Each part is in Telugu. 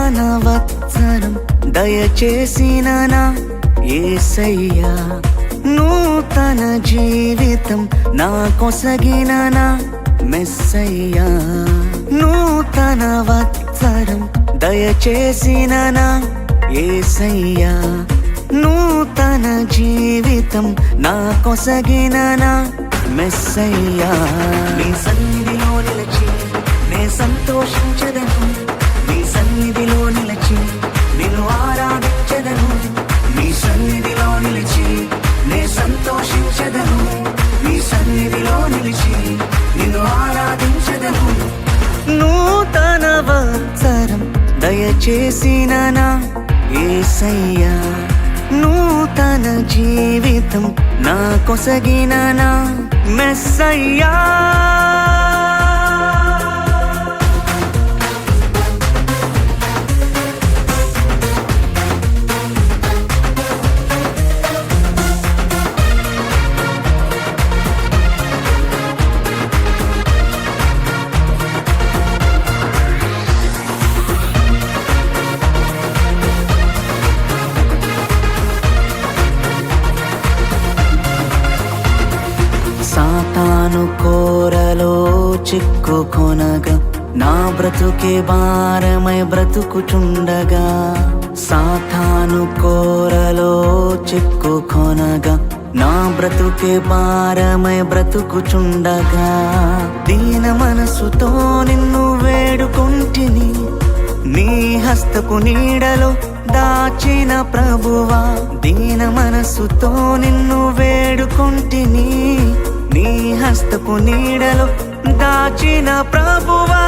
సంవత్సరం దయచేసిన నా యేసయ్యా, నూతన జీవితం నా కొసగిన నా మెస్సయ్యా. నూతన వత్సరం దయచేసిన నా యేసయ్యా, నూతన జీవితం నా కొసగిన నా మెస్సయ్యా. నీ సన్నిధిలో నిలిచి నే సంతోషించదను, నీ సన్నిధిలో నిలిచి నిన్ను ఆరాధించదను, నీ సన్నిధిలో నిలిచి నే సంతోషించదను, నీ సన్నిధిలో నిలిచి నిన్ను ఆరాధించదను. నూతన వత్సరం దయచేసిన నా యేసయ్యా, నూతన జీవితం నా కొసగిన నా మెస్సయ్యా. సాతాను కోరలో చిక్కుకొనగా నా బ్రతుకే భారమై బ్రతుకుచుండగా, సాతాను కోరలో చిక్కుకొనగా నా బ్రతుకే భారమై బ్రతుకుచుండగా, దీన మనసుతో నిన్ను వేడుకొంటిని, నీ హస్తపు నీడలో దాచిన ప్రభువా. దీన మనసుతో నిన్ను వేడుకొంటిని, నీ హస్తపు నీడలో దాచిన ప్రభువా.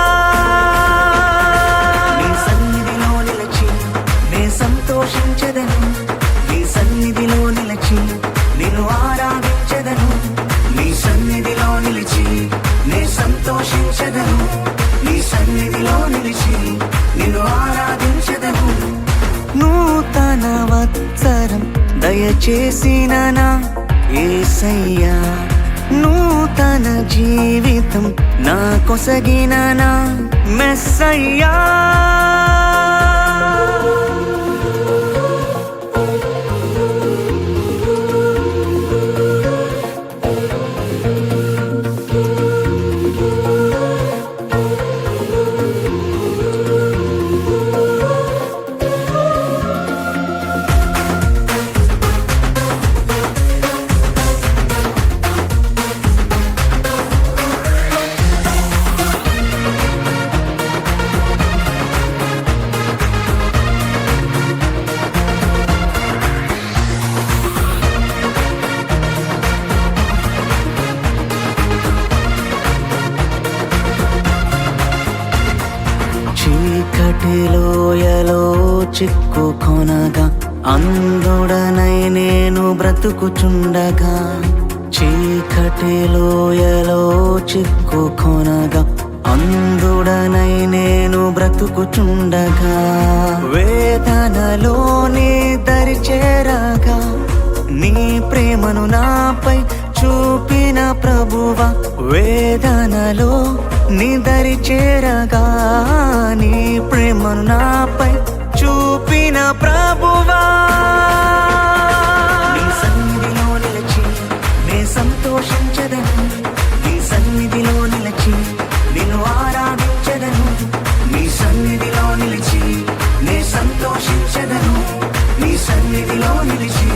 నీ సన్నిధిలో నిలిచి నే సంతోషించదను, నీ సన్నిధిలో నిలిచి నిన్ను ఆరాధించదను, నీ సన్నిధిలో నిలిచి నే సంతోషించదను, నీ సన్నిధిలో నిలిచి నిన్ను ఆరాధించదను. నూతన వత్సరం దయచేసిన నా యేసయ్యా, నూతన జీవితం నా కొసగిన నా మెస్సయ్యా. చీకటిలోయలో చిక్కుకొనగా అంధుడనై నేను బ్రతుకుచుండగా, చీకటిలోయలో చిక్కుకొనగా అంధుడనై నేను బ్రతుకుచుండగా, వేదనలో నీ దరి చేరగా నీ ప్రేమను నాపై చూపిన ప్రభువా. వేదనలో నీ దరి చేరగా నీ ప్రేమను నాపై చూపిన ప్రభువా. నీ సన్నిధిలో నిలిచి నే సంతోషించదను, నీ సన్నిధిలో నిలిచి నిన్ను ఆరాధించదను, నీ సన్నిధిలో నిలిచి నే సంతోషించదను, నీ సన్నిధిలో నిలిచి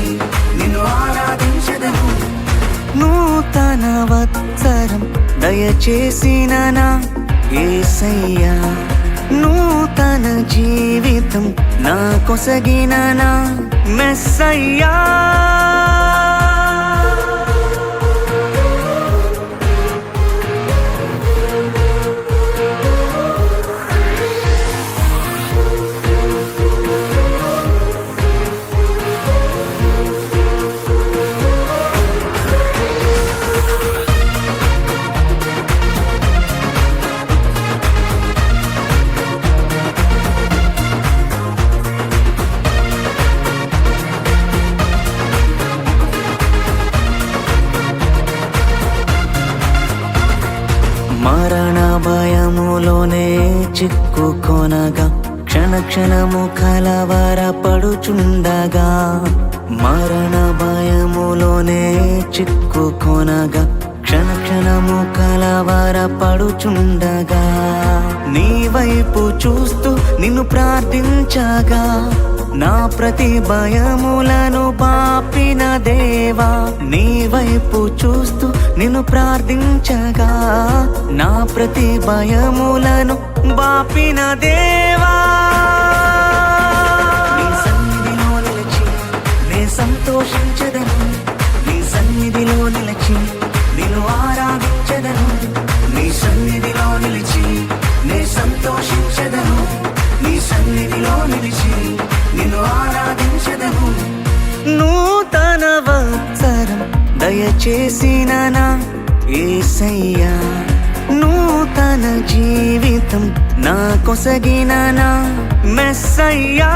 నిన్ను ఆరాధించదను. నూతన వత్సరం దయచేసిన నా యేసయ్యా, నూతన జీవితం నా కొసగిన నా మెస్సయ్యా. మరణ భయములోనే చిక్కుకొనగా క్షణ క్షణము కలవరపడుచుండగా, మరణ భయములోనే చిక్కుకొనగా క్షణ క్షణము కలవరపడుచుండగా, నీ వైపు చూస్తూ నిన్ను ప్రార్థించగా నా ప్రతి భయములను బాపిన దేవా. నీ వైపు చూస్తూ నిన్ను ప్రార్థించగా నా ప్రతి భయములను బాపిన దేవా. నీ సన్నిధిలో నిలిచి నే సంతోషించదను, నీ సన్నిధిలో నిలిచి నిన్ను ఆరాధించదను, నీ సన్నిధిలో నిలిచి నే సంతోషించదను, నీ సన్నిధిలో నిలిచి నిన్ను ఆరాధించదను. నూతన వత్సరం దయచేసిన నా యేసయ్యా, నూతన జీవితం నా కొసగిన నా మెస్సయ్యా.